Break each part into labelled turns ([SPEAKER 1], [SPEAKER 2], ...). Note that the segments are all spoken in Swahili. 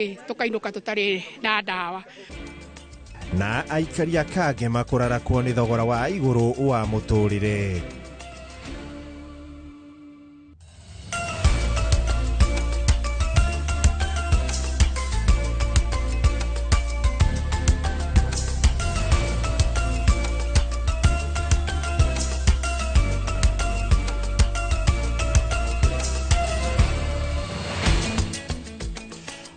[SPEAKER 1] Tukainuka tutari na ndawa.
[SPEAKER 2] Na aikari a Kage makũrarakwo nĩ thogora wa igũrũ wa mũtũrĩre.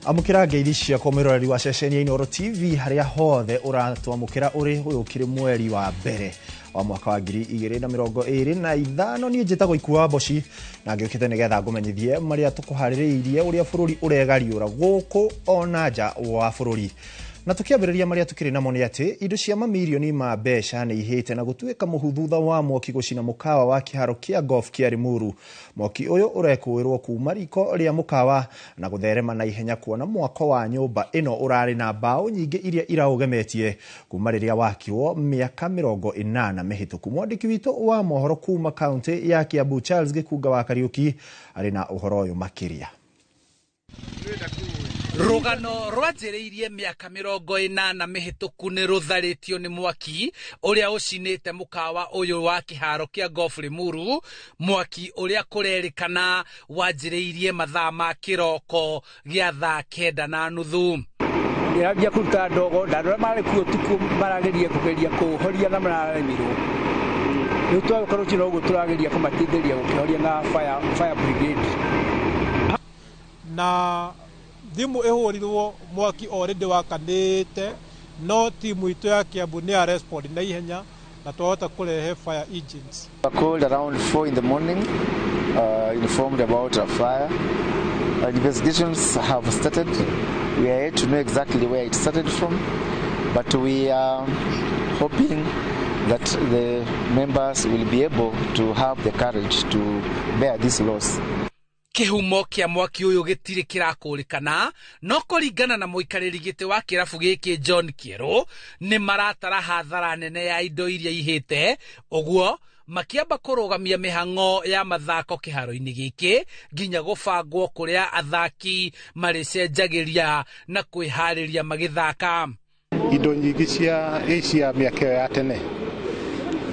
[SPEAKER 2] Amukira ngeithia cia komeroreri wa ceceni ya Inooro TV haria hothe uratwamukira uri uyukire mweri wa mbere wa mwaka wa 2025 ni njitagwo Ikuwa Boshi na ngiukite nigetha ngumenyithie maria tukuhaririirie uria bururi uregariura guku ona nja wa bururi. Na tukiambiriria maria tukiri namo ni ati indo cia mamilioni ma mbeca ni ihite na gutuika muhuthutha wa mwoki gucina mukawa wa kiharo kia golf kia Limuru. Mwoki uyu urekuirwo kuma riko ria mukawa na gutherema na ihenya kuona mwako wa nyumba ino urari na mbao nyingi iria iraugemetie kuma riria wakirwo miaka 40 mihituku. Mwandiki witu wa mohoro kuma county ya Kiambu Charles Gikuga wa Kariuki ari na uhoro uyu makiria.
[SPEAKER 3] Rugano rwanjĩrĩirie miaka 40 mĩhĩtũku nĩ rũtharĩtio nĩ mwaki ũrĩa ũcinĩte mũkawa ũyũ wa kĩharo kĩa golf Limuru, mwaki ũrĩa kũrerĩkana wanjĩrĩirie mathaa ma kĩroko gĩa thaa 9:30.
[SPEAKER 4] Ndĩrambia kũruta ndogo ndarora marĩ kuo tuku marageria kũgeria kũhoria na mararemirwo. Rĩu twakorwo cino ũguo tũrageria kũmateithĩria gũkĩhoria na fire brigade.
[SPEAKER 5] Na thimu ehurirwo mwaki already wakanite no timu itu ya Kiambu ni a respond na ihenya na twahota kurehe fire engines.
[SPEAKER 6] I called around 4 in the morning, informed about a fire. Investigations have started. We are yet to know exactly where it started from, but we are hoping that the members will be able to have the courage to bear this loss.
[SPEAKER 3] Kihumo kia mwaki uyu gitiri kirakũrĩkana no kũringana na mũikarĩri gĩtĩ wa kĩrabu gĩkĩ John Kĩero nĩ maratara hathara nene ya indo iria ihĩte, ũguo makiamba kũrũgamia mĩhang'o ya mathako kĩharo-inĩ gĩkĩ nginya gũbangwo kũrĩa athaki marĩcenjagĩria na kwĩharĩria magĩthaka.
[SPEAKER 7] Indo nyingĩ cia Asia mĩaka ya tene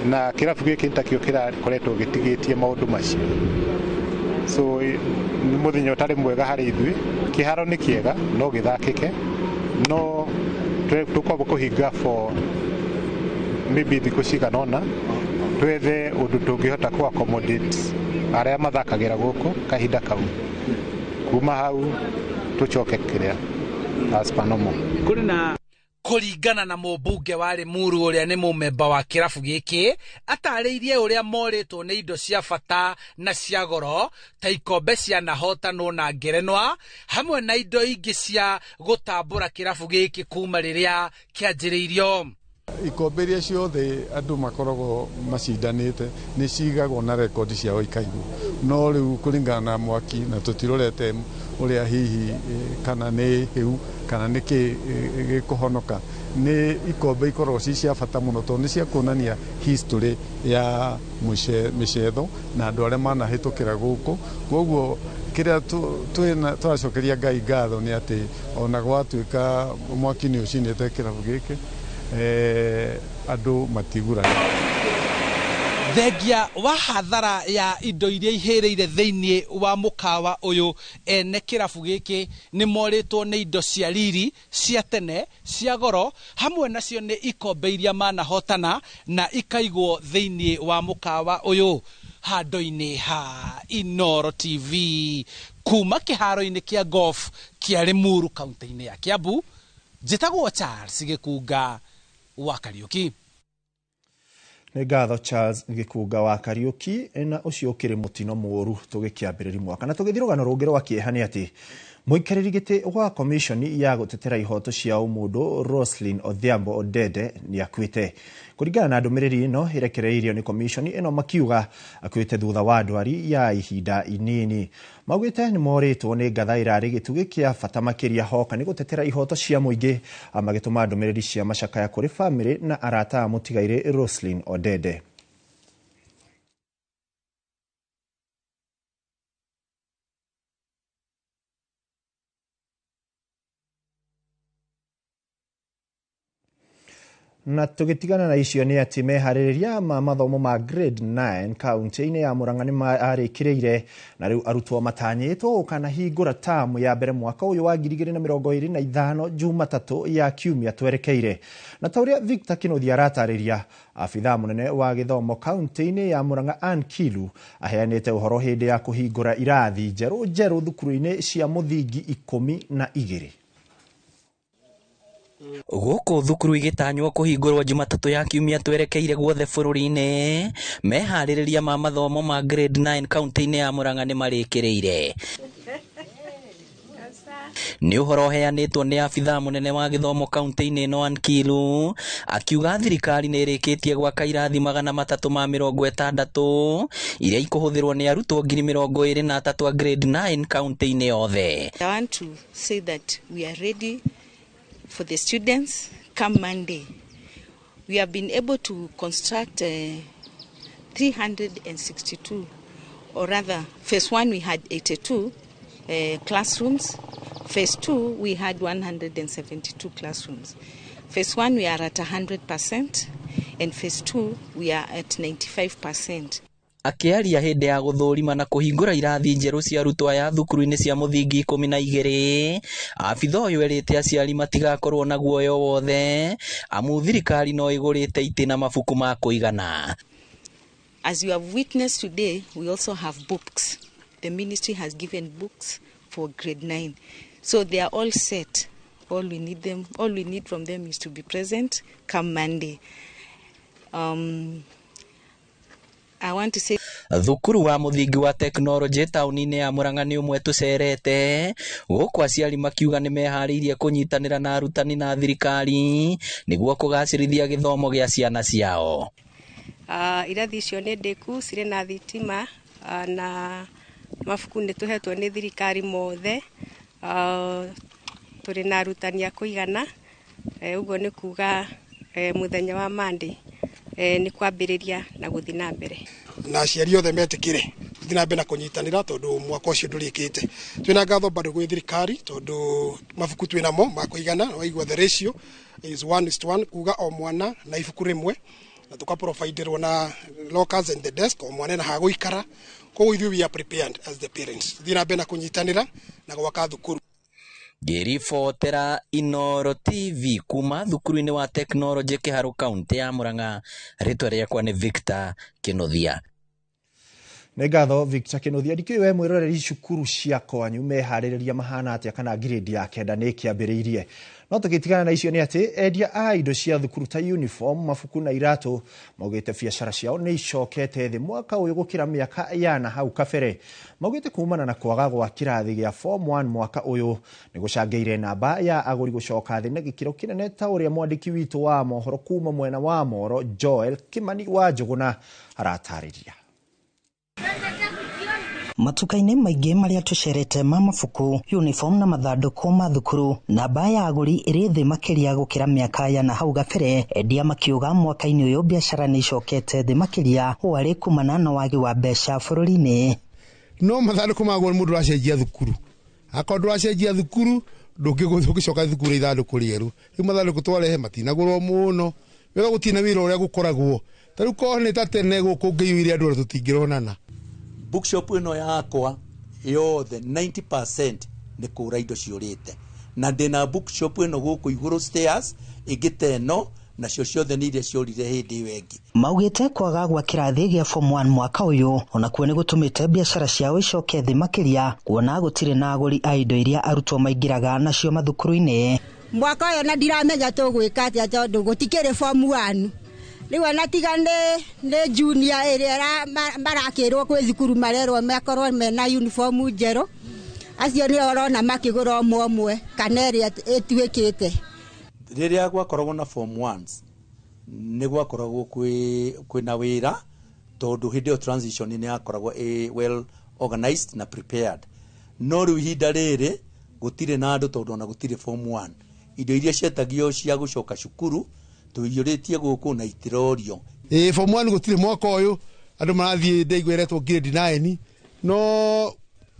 [SPEAKER 7] na kĩrabu gĩkĩ nĩtakĩo kĩrakoretwo gĩtigĩtie maũndũ macio. So ni muthenya utari mwega hari ithui, kiharo ni kiega no githakike, no tukwamba kuhinga for maybe thikũ ciganona twethe undu tungihota ku accommodate aria mathakagira guku kahinda kau, kuma hau tucoke kiria as per normal.
[SPEAKER 3] Kũringana na mũmbunge wa Limuru ũrĩa nĩ mũmemba wa kĩrabu gĩkĩ atarĩirie ũrĩa morĩtwo nĩ indo cia bata na cia goro ta ikombe cia nahotanwo na ngerenwa hamwe na indo ingĩ cia gũtambũra kĩrabu gĩkĩ kuma rĩrĩa kĩanjĩrĩirio.
[SPEAKER 8] Ikombe iria ciothe andũ makoragwo macindanĩte nĩ cigagwo na rekondi ciao ikaigwo, no rĩu kũringana na mwaki na tũtirorete ũrĩa hihi kana nĩ hĩu kana nĩ gĩkũhonoka, nĩ ikombe ikoragwo ci cia bata mũno tondũ nĩ cia kuonania history ya mĩcetho na andũ arĩa manahĩtũkĩra gũkũ. Koguo kĩrĩa twacokeria Ngai ngatho nĩ atĩ ona gwatuĩka mwaki nĩ ũcinĩte kĩrabu gĩkĩ andũ matigurana.
[SPEAKER 3] Thengia wa hathara ya indo iria ihĩrĩire thĩinĩ wa mũkawa ũyũ ene kĩrabu gĩkĩ nĩ morĩtwo nĩ indo cia riri cia tene cia goro hamwe nacio nĩ ikombe iria manahotana na ikaigwo thĩinĩ wa mũkawa ũyũ. Handũ-inĩ ha Inooro TV kuma kĩharo-inĩ kia golf kia Limuru kaunti-inĩ ya Kiambu, njĩtagwo Charles Gikuga wa Kariuki.
[SPEAKER 2] Nĩ ngatho Charles Gikuga wa Kariuki na ũcio ũkĩrĩ mũtino mũru tũgĩkĩambĩrĩria mwaka. Na tũgĩthiĩ rũgano rũngĩ rwa kĩeha nĩ atĩ mũikarĩri gĩtĩ wa komishoni ya gũtetera ihoto cia ũmũndũ Roslyn Odhiambo Odede nĩ akuĩte. Kũringana na ndũmĩrĩri ĩno ĩrekereirio nĩ komishoni ĩno makiuga akuĩte thutha wa ndwari ya ihinda inini. Maugĩte nĩ morĩtwo nĩ ngatha ĩrarĩ gĩtugĩ kĩa bata makĩria hoka nĩ gũtetera ihoto cia mũingĩ, magĩtũma ndũmĩrĩri cia macakaya kũrĩ bamĩrĩ na arata a mũtigairĩ Roslyn Odede. Na tugitigana na icio ni ati meharĩrĩria ma mathomo ma grade 9 kaunti-inĩ ya Murang'a nĩ marĩkĩrĩire na rĩu arutwo matanyĩtwo ũkanahingũra tamu ya mbere mwaka ũyũ wa 2025 Jumatatũ ya kiumia twerekeire. Na ta ũrĩa Victor Kĩnuthia aratarĩria, abithaa mũnene wa gĩthomo kaunti-inĩ ya Murang'a Ann Kilu aheanĩte ũhoro hĩndĩ ya kũhingũra irathi njerũ thukuru-inĩ cia mũthingi 12.
[SPEAKER 9] Gũkũ thukuru igĩtanywo kũhingũrwo Jumatatũ ya kiumia twerekeire guothe bũrũri-inĩ, meharĩrĩria ma mathomo ma grade 9 kaunti-inĩ ya Murang'a nĩ marĩkĩrĩire. Nĩ ũhoro ũheanĩtwo nĩ abithaa mũnene wa gĩthomo kaunti-inĩ ĩno Ann Kilu, akiuga thirikari nĩ ĩrĩkĩtie gwaka irathi 360 iria ikũhũthĩrwo nĩ arutwo 23,000 a grade 9 kaunti-inĩ yothe.
[SPEAKER 10] I want to say that we are ready for the students come Monday. We have been able to construct 362, or rather, phase 1 we had 82 classrooms. Phase 2 we had 172 classrooms. Phase 1 we are at 100%, and phase 2 we are at 95%.
[SPEAKER 9] Akĩaria hĩndĩ ya gũthũrima na kũhingũra irathi njerũ cia arutwo aya thukuru-inĩ cia mũthingi 12, abithaa ũyũ erĩte aciari matigakorwo na guoyo wothe amu thirikari no ĩgũrĩte itĩ na mabuku ma kũigana.
[SPEAKER 10] As you have witnessed today, we also have books. The ministry has given books for grade 9. So they are all set. All we need from them is to be present come Monday. I want to say
[SPEAKER 9] thukuru wa mũthingi wa tekinoronjĩ taũni-inĩ ya Murang'a nĩ ũmwe tũcerete, gũkũ aciari makiuga nĩ meharĩirie kũnyitanĩra na arutani na thirikari nĩguo kũgacĩrithia gĩthomo gĩa ciana ciao.
[SPEAKER 11] Irathi icio nĩ ndĩku cirĩ na thitima na mabuku nĩ tũhetwo nĩ thirikari mothe, tũrĩ na arutani a kũigana, ũguo nĩ kuga mũthenya wa Monday nĩ kwambĩrĩria na gũthiĩ na mbere.
[SPEAKER 12] Na aciari othe metĩkĩre gũthiĩ na mbere na kũnyitanĩra tondũ mwaka ũcio ndũrĩkĩte. Twĩna ngatho bado gwĩ thirikari tondũ mabuku twĩnamo ma kũigana, waigua the ratio is 1:1, kuga o mwana na ibuku rĩmwe, na tukaproviderwo na lockers and the desk o mwana na ha gũikara. Koguo ithuĩ we are prepared as the parents gũthiĩ na mbere na kũnyitanĩra na gwaka thukuru.
[SPEAKER 9] Ngĩribotera Inooro TV kuma thukuru-inĩ wa tekinoronjĩ Kĩharũ kaunti ya Murang'a, rĩtwa rĩakwa nĩ Victor Kĩnuthia.
[SPEAKER 2] Nĩ ngatho Victor Kĩnuthia. Ndikĩũĩ we mwĩroreri cukuru cia kwanyu meharĩrĩria mahana atĩa kana grade ya 9 nĩ kĩambĩrĩirie. No tũgĩtigana na icio nĩ atĩ endia a indo cia thukuru ta uniform, mabuku na iratũ maugĩte biacara ciao nĩ icokete thĩ mwaka ũyũ gũkĩra mĩaka ya na hau kabere. Maugĩte kumana na kwaga gwa kĩrathi gĩa form 1 mwaka ũyũ nĩ gũcangĩire namba ya agũri gũcoka thĩ na gĩkĩro kĩnene ta ũrĩa mwandĩki witũ wa mohoro kuma mwena wa Moro Joel Kimani wa Njũgũna aratarĩria.
[SPEAKER 13] Matuka-inĩ maingĩ marĩa tũcerete ma mabuku, uniform na mathandũkũ ma thukuru, namba ya agũri ĩrĩ thĩ makĩria gũkĩra mĩaka ya na hau gabere. Endia makiuga mwaka-inĩ ũyũ biacara nĩ icokete thĩ makĩria warĩ kumana na wagi wa mbeca bũrũri-inĩ.
[SPEAKER 14] No mathandũkũ maguo mũndũ aracenjia thukuru, akorwo ndũracenjia thukuru ndũngĩcoka thukuru ithandũkũ rĩerũ. Rĩu mathandũkũ twarehe matinagũrwo mũno, wega gũtirĩ na wĩra ũrĩa gũkoragwo. Ta rĩu korwo nĩ ta tene gũkũ ngĩyuire andũ tũtingĩronana.
[SPEAKER 15] Bookshop ĩno yakwa yothe 90% nĩ kũra indo ciũrĩte, na ndĩna bookshop ĩno gũkũ igũrũ stairs ĩngĩ teno nacio ciothe nĩ iria ciorire hĩndĩ ĩyo ĩngĩ.
[SPEAKER 13] Maugĩte kwaga gwa kĩrathi gĩa form 1 mwaka ũyũ onakuo nĩ gũtũmĩte biacara ciao icoke thĩ makĩria, kuona gũtirĩ na agũri a indo iria arutwo maingĩraga nacio mathukuru-inĩ.
[SPEAKER 16] Mwaka ũyũ na ndiramenya tũgwĩka atĩa tondũ gũtikĩrĩ form 1. Rĩu anatiga nĩ junior ĩrĩa marakĩrwo kwĩ thukuru marerwo makorwo mena uniform njerũ. Acio nĩ orona makĩgũra ũmwe kana ĩrĩa ĩtuĩkĩte.
[SPEAKER 15] Rĩrĩa gwakoragwo na form 1s nĩ gwakoragwo kwĩna wĩra tondũ hĩndĩ ĩyo transition nĩ yakoragwo well organized na prepared. No rĩu ihinda rĩrĩ gũtirĩ na andũ tondũ ona gũtirĩ form 1. Indo iria cietagio cia gũcoka cukuru tũiyũrĩtie gũkũ na itirorio.
[SPEAKER 14] Form 1 gũtirĩ mwaka ũyũ, andũ marathiĩ ndeigwo eretwo grade 9, no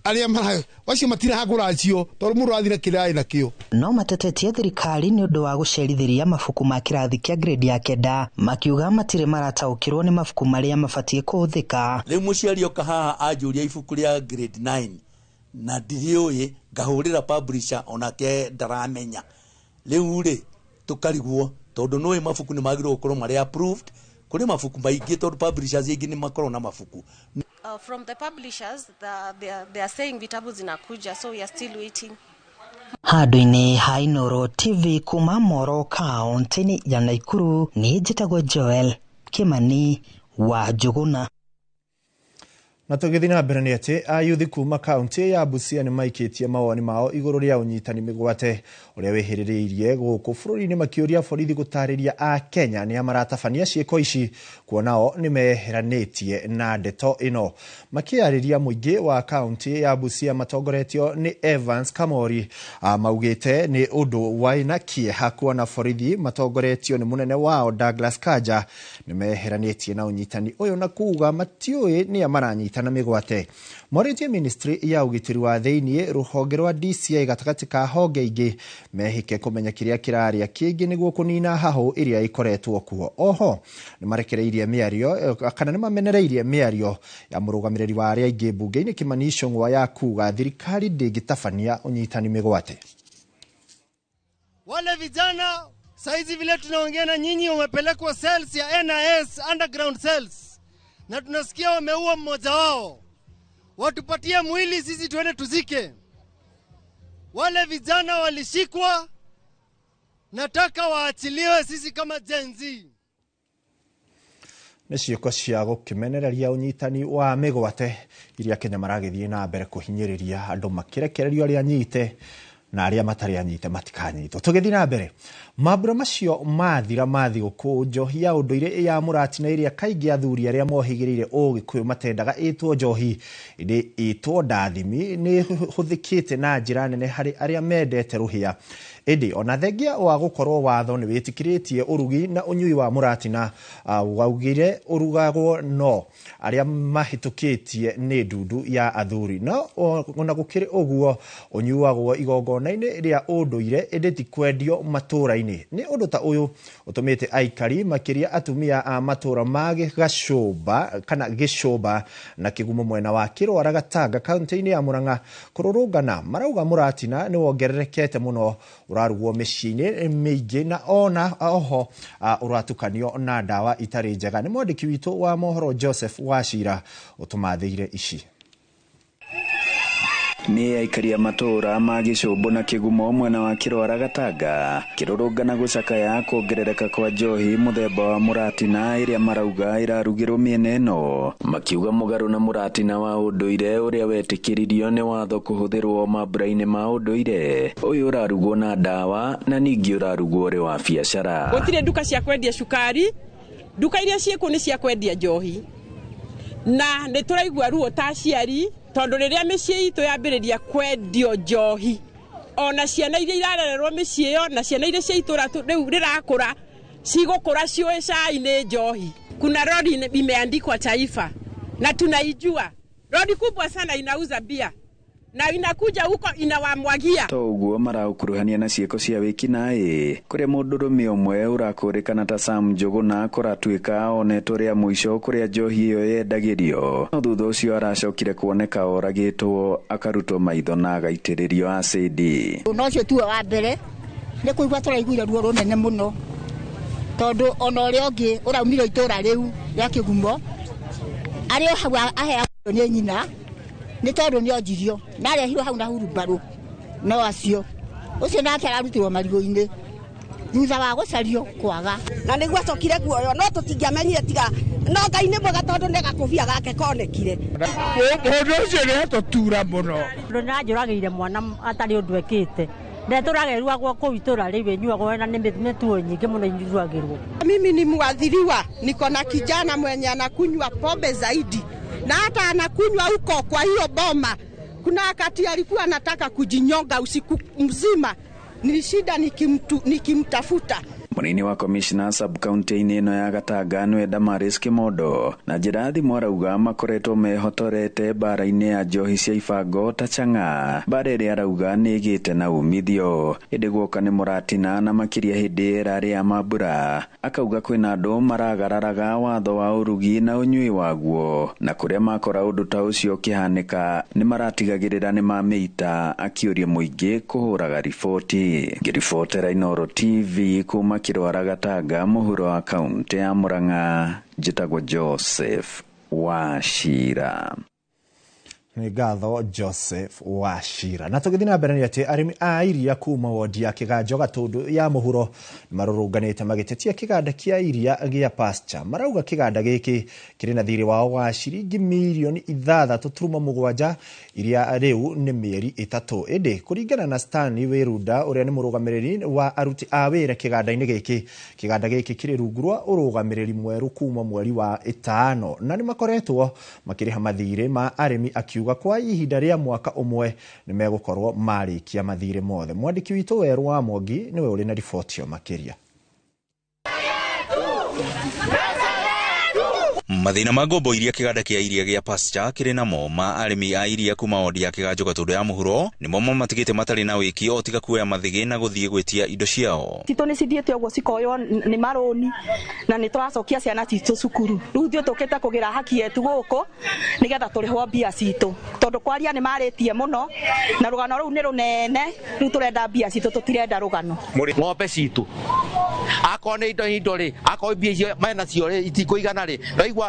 [SPEAKER 14] aria marayo wacio matira hagura cio tor muru athira kirai na kio
[SPEAKER 13] no matetetie thirikari ni undu wa gucerithiria mabuku ma kirathi kia grade ya kenda makiuga matire marataukirwo ni mabuku maria mabatie kuhuthika
[SPEAKER 15] riu muciari oka haha ajuria ibuku ria grade 9 na ndirioi ngahurira publisher onake ndaramenya riu ri tukarigwo tondu noe mabuku ni magirwo gukorwo mari approved kuri mabuku maingi tondu publishers ingi ni makorwo na mabuku.
[SPEAKER 17] From the publishers they are saying vitabu zinakuja, so we are still waiting.
[SPEAKER 13] Handu-ini ha Inooro TV kuma Moro kaunti ya Nakuru ni njitagwo Joel Kimani wa Njuguna.
[SPEAKER 2] Na tugithii na mbere ni ati ayuthi kuma kaunti ya Busia ni maikitie mawoni mao iguru ria unyitani migwate uria wehiririirie guku bururi-ini makiuria borithi gutariria a Kenya ni amaratabania ciiko ici kuonao ni meheranitie na ndeto ino makiariria muingi wa kaunti ya Busia matongoretio ni Evans Kamori maugite ni undu waina kieha kuona borithi matongoretio ni munene wao Douglas Kanja ni meheranitie na unyitani uyu na kuuga matiui ni amaranyita na migwate. Moritie ministry ya ugitiri wa thiini ruhonge rwa DCI gatagati ka honge ingi mehike kumenya kiria kiraria kingi niguo kunina hahu iria ikoretwo kuo. Oho ni marekereirie miario kana ni mamenereirie miario ya murugamiriri wa aria ingi bunge-ini Kimani Ichung'wa ya kuga thirikari ndingitabania unyitani migwate.
[SPEAKER 18] Wale vijana saizi vile tunaongea na nyinyi wamepelekwa cells ya NIS underground cells. Na tunasikia wameua mmoja wao. Watupatie mwili sisi tuende tuzike. Wale vijana walishikwa, nataka waachiliwe sisi kama Gen Z.
[SPEAKER 2] Nicioko cia gukimenereria unyitani wa migwate iria Kenya maragithie na mbere kuhinyiriria andu makirekererio aria nyite na aria matari anyite matikanyitwo. Tugithii na mbere mabura macio mathira mathiguku njohi ya unduire ya Muratina iria kaingi athuri aria mohigirire ugikuyu matendaga itwo njohi indi itwo ndathimi ni huthikite na njira nene hari aria mendete ruhia indi ona thengia wa gukorwo watho ni witikiritie urugi na unyui wa Muratina waugire urugagwo no aria mahitukitie ni ndundu ya athuri no ona gukiri uguo unyuagwo igongona-ini ria unduire indi ti kwendio matura-ini ni undu ta uyu utumite aikari makiria atumia a matura magi Gacumba kana Gicumba na Kigumo mwena wa Kirwara Gatanga kaunti-ini ya Murang'a kururungana marauga Muratina ni wongererekete muno urarugwo micini mingi na ona oho uratukanio na ndawa itari njega. Ni mwandiki witu wa mohoro Joseph Wachira utumathire ici.
[SPEAKER 19] Ni aikari a matura ma Gicumba na Kigumo mwena wa Kirwara Gatanga kirurungana gucakaya kuongerereka kwa njohi muthemba wa Muratina iria marauga irarugirwo miene ino makiuga mugaru na Muratina wa unduire uria wetikiririo ni watho kuhuthirwo mambura-ini ma unduire uyu urarugwo na ndawa na ningi urarugwo uri wa biacara.
[SPEAKER 20] Gutire duka cia kwendia cukari, duka iria cieko ni cia kwendia njohi na ni turaigua ruo ta aciari tondu riria micii itu yambiriria kwendio njohi ona ciana iria irarererwo micii iyo na ciana iria cia itura riu rirakura cigukura cioi cai ni njohi. Kuna rodi imeandikwa Taifa na tunaijua rodi kubwa sana inauza bia na inakuja huko inawamwagia
[SPEAKER 19] to uguo maraukuruhania na cieko cia wiki nae kuria mundurume umwe urakurikana ta Sam Njuguna kuratuika onetwo ria muico kuria njohi iyo yendagirio thutha ucio aracokire kuoneka oragitwo akarutwo maitho na agaitiririo acidi.
[SPEAKER 16] No cio tu wa mbere ni kuigwa turaiguire ruo runene muno tondu ona uria ungi uraumire itura riu ria Kigumo ario hau ahea ni nyina ni tondu ni onjirio na rehirwo hau na hurumbaru no acio ucio nake ararutirwo marigo-ini thutha wa gucario kwaga
[SPEAKER 21] na niguo acokire guoyo no tutingiamenyire tiga no Ngai ni mwega tondu ni gakubia gake konekire
[SPEAKER 22] undu ucio ni tutura muno
[SPEAKER 23] nanjuragiire mwana atari undu ekite ndeturagerwa kwa itura riu nyuagwo na nimetuo nyingi muno inyuagirwo.
[SPEAKER 21] Mimi ni mwadhiriwa, niko na kijana mwenye anakunywa pombe zaidi na hata anakunywa huko kwa hiyo boma. Kuna wakati alikuwa anataka kujinyonga usiku mzima, nilishida nikimtafuta.
[SPEAKER 19] Munini wa commissioner sub-county-inĩ ĩno ya Gatanga nĩwe Damaris Kimondo na njĩra thimũ arauga makoretwo mehotorete mbara-inĩ ya njohi cia ibango ta Chang'a, mbara ĩrĩa arauga nĩĩgĩte na umithio. Hĩndĩ guoka nĩ mũratina na makĩria hĩndĩ ĩrarĩ ya mambura. Akauga kwĩna andũ maragararaga watho wa ũrugi na ũnyui waguo, na kũrĩa makora ũndũ ta ũcio ũkĩhanĩka nĩ maratigagĩrĩra nĩ mamĩita, akĩũria mũingĩ kũhũraga riboti. Ngĩribotera Inooro TV kuma Kĩrwara Gatanga, mũhuro wa kaunti ya Murang'a, njĩtagwo Joseph Wachira.
[SPEAKER 2] Nĩ ngatho Joseph Wachira. Na tũgĩthiĩ na mbere nĩ atĩ arĩmi a iria kuma wodi ya Kĩganjo Gatũndũ ya mũhuro marũrũnganĩte magĩtetia kĩganda kĩa iria gĩa Pasture. Marauga kĩganda gĩkĩ kĩrĩ na thirĩ wao wa ciringi mirioni 6.7 iria rĩu nĩ mĩeri 3. Ĩndĩ kũringana na Stanley Wĩrunda ũrĩa nĩ mũrũgamĩrĩri wa aruti a wĩra kĩganda-inĩ gĩkĩ, kĩganda gĩkĩ kĩrĩ rungu rwa ũrũgamĩrĩri mwerũ kuma mweri wa 5 na nĩ makoretwo makĩrĩha mathirĩ ma arĩmi akiuga kwa ihinda rĩa mwaka ũmwe nĩ megũkorwo marĩkia mathirĩ mothe. Mwandĩki witũ Werũ wa Mwangi nĩwe ũrĩ na riboti yo makĩria.
[SPEAKER 1] Mathina ma ngombo iria kĩganda kĩa iria gĩa Pasture kĩrĩ namo ma arĩmi a iria kuma wodi ya Kĩganjo Gatũndũ ya mũhuro nĩmo matigĩte matarĩ na wĩki o tiga kuoya mathĩgĩ na gũthiĩ gwĩtia indo ciao.
[SPEAKER 4] Citũ nĩ cithiĩte ũguo cikoywo nĩ marũni na nĩ tũracokia ciana citũ cukuru. Rĩu ithuĩ tũkĩte kũgĩra haki yetu gũkũ nĩgetha tũrĩhwo mbia citũ, tondũ kwaria nĩ marĩtie mũno na rũgano rũu nĩ rũnene. Rĩu tũrenda mbia citũ, tũtirenda rũgano.
[SPEAKER 5] Ng'ombe citũ akorwo nĩ indo rĩ, akorwo mbia icio mena cio rĩ itikũigana rĩ, ndaigua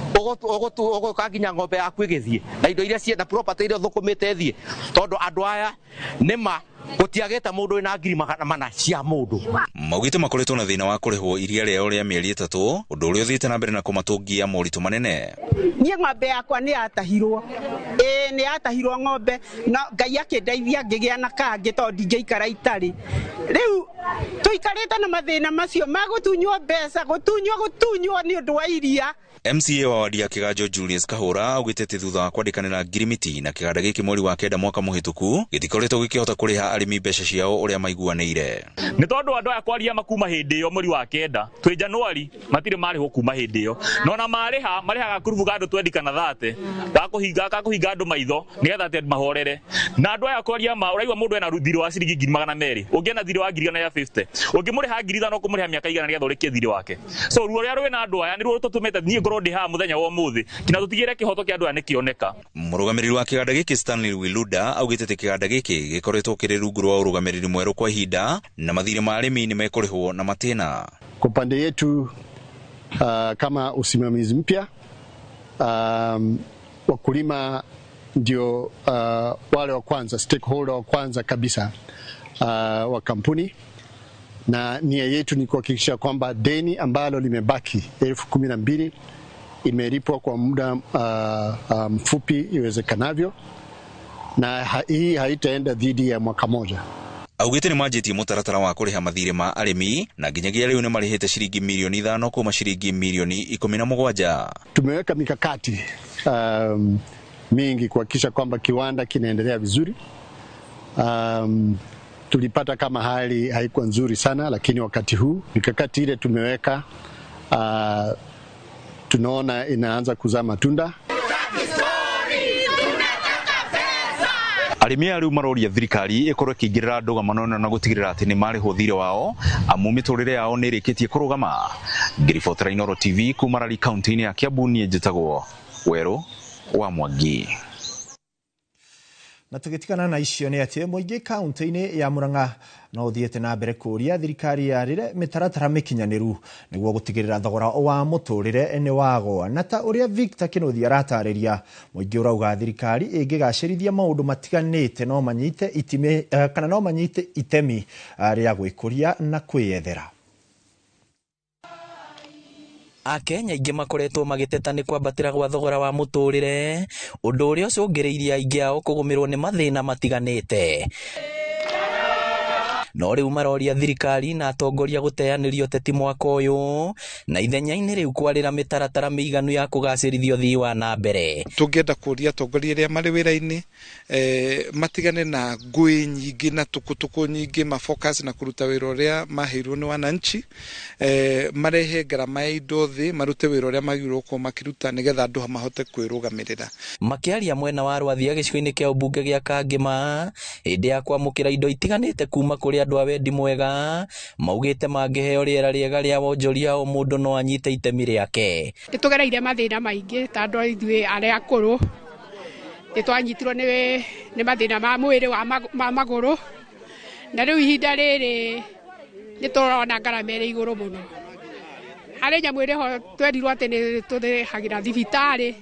[SPEAKER 5] ũgũka nginya ng'ombe yaku ĩgĩthiĩ na indo iria ciĩ na property iria thũkũmĩte thiĩ, tondũ andũ aya nĩma gũtiagĩte mũndũ wĩna ngiri 400 cia mũndũ.
[SPEAKER 1] Maugĩte makoretwo na thĩna wa kũrĩhwo iria rĩao rĩa mĩeri 3, ũndũ ũrĩa ũthiĩte na mbere na kũmatũngia moritũ manene.
[SPEAKER 4] Niĩ ng'ombe yakwa nĩ yatahirwo, nĩ yatahirwo ng'ombe na Ngai akĩndeithia ngĩgĩa na kangĩ tondũ ndingĩikara itarĩ. Rĩu tũikarĩte na mathĩna macio ma gũtunywo mbeca, gũtunywo nĩ ũndũ wa iria.
[SPEAKER 1] MCA wa wodi ya Kĩganjo Julius Kahũra augĩte atĩ thutha wa kwandĩkanĩra ngirimiti na kĩganda gĩkĩ mweri wa 9 mwaka mũhĩtũku gĩtikoretwo gĩkĩhota kũrĩha arĩmi mbeca ciao ũrĩa maiguanĩire.
[SPEAKER 24] Nĩ tondũ andũ aya kwaria makuma hĩndĩ ĩyo mweri wa 9 twĩ Januari matirĩ marĩhwo kuma hĩndĩ ĩyo, no na marĩhaga kurubu ga andũ 20 kana 30 gakũhinga andũ maitho nĩgetha atĩ mahorere. Na andũ aya kwaria ma ũraigua mũndũ ena thirĩ wa ciringi 200,000, ũngĩ ena thirĩ wa 150, ũngĩmũrĩha 500 ũkũmũrĩha mĩaka igana nĩgetha ũrĩkie thirĩ wake. So ruo rũrĩa rwĩna andũ aya nĩruo tũtũmĩte niĩ ngorwo ndĩ haha mũthenya wa ũmũthĩ kina tũtigĩre kĩhoto kĩa andũ aya nĩkĩoneka.
[SPEAKER 1] Mũrũgamĩrĩri wa kĩganda gĩkĩ Stanley Wĩrunda augĩte atĩ kĩganda gĩkĩ gĩkoretwo kĩrĩ rungu rwa ũrũgamĩrĩri mwerũ kwa ihinda na mathirĩ ma arĩmi nĩ mekũrĩhwo na matĩna.
[SPEAKER 25] Kwa pande yetu kama usimamizi mpya, wakulima ndio wale wa kwanza, stakeholder wa kwanza kabisa wa kampuni, na nia yetu ni kuhakikisha kwamba deni ambalo limebaki 12,000 imelipwa kwa muda mfupi iwezekanavyo, na hii haitaenda dhidi ya mwaka moja.
[SPEAKER 1] Augĩte nĩ manjĩtie mũtaratara wa kũrĩha mathirĩ ma arĩmi na nginyagia rĩu nĩ marĩhĩte ciringi mirioni 5 kuma ciringi mirioni 17.
[SPEAKER 25] Tumeweka mikakati mingi kuhakikisha kwamba kiwanda kinaendelea vizuri. Tulipata kama hali haikuwa nzuri sana, lakini wakati huu mikakati ile tumeweka tunaona inaanza kuzaa matunda.
[SPEAKER 1] Arĩmi arĩu maroria thirikari ĩkorwo ĩkĩingĩrĩra ndũgamano na gũtigĩrĩra atĩ nĩ marĩhwo thirĩ wao amu mĩtũrĩre yao nĩ ĩrĩkĩtie kũrũgama. Ngĩribotera Inooro TV kuma Rari kaunti-inĩ ya Kiambu, niĩ njĩtagwo Werũ wa Mwangi.
[SPEAKER 2] Na tũgĩtigana na icio nĩ atĩ mũingĩ kaunti-inĩ ya Murang'a no ũthiĩte na mbere kũria thirikari yarĩre mĩtaratara mĩkinyanĩru nĩguo gũtigĩrĩra thogora wa mũtũrĩre nĩ wagwa. Na ta ũrĩa Victor Kĩnuthia aratarĩria, mũingĩ ũrauga thirikari ĩngĩgacĩrithia maũndũ matiganĩte no manyite itemi rĩa gwĩkũria na kwĩyethera.
[SPEAKER 9] Akenya aingĩ makoretwo magĩteta nĩ kwambatĩra gwa thogora wa mũtũrĩre, ũndũ ũrĩa ũcũngĩrĩirie aingĩ ao kũgũmĩrwo nĩ mathĩna matiganĩte. no riu maroria thirikari na atongoria guteanĩrio teti mwaka ũyũ na ithenya-inĩ rĩu kwarĩra mĩtaratara mĩiganu ya kũgacĩrithia ũthii wa na mbere.
[SPEAKER 3] Tũngĩenda kũria atongoria arĩa marĩ wĩra-inĩ matigane na ngũĩ nyingĩ na tukutuku nyingĩ, mafocus na kũruta wĩra ũrĩa maheirwo nĩ wananchi, marehe ngarama ya indo thĩ, marute wĩra ũrĩa magĩrĩirwo gũkorwo makĩruta nĩgetha andũ mahote kwĩrũgamĩrĩra.
[SPEAKER 9] Makĩaria mwena wa Rwathia gĩcigo-inĩ kĩa ũmbunge gĩa Kangema hĩndĩ ya kwamũkĩra indo itiganĩte kuma kũrĩ andũ a wendi mwega, maugĩte mangĩheo rĩera rĩega rĩa wonjoria o mũndũ no anyite itemi rĩake.
[SPEAKER 6] Nĩtũgereire mathĩna maingĩ ta andũ ithuĩ arĩa akũrũ, nĩtwanyitirwo nĩ mathĩna ma mwĩrĩ wa magũrũ, na rĩu ihinda rĩrĩ nĩtũrona ngarama ĩrĩ igũrũ mũno. Harĩ nyamũ ĩrĩ ho twerirwo atĩ nĩtũrĩhagĩra thibitarĩ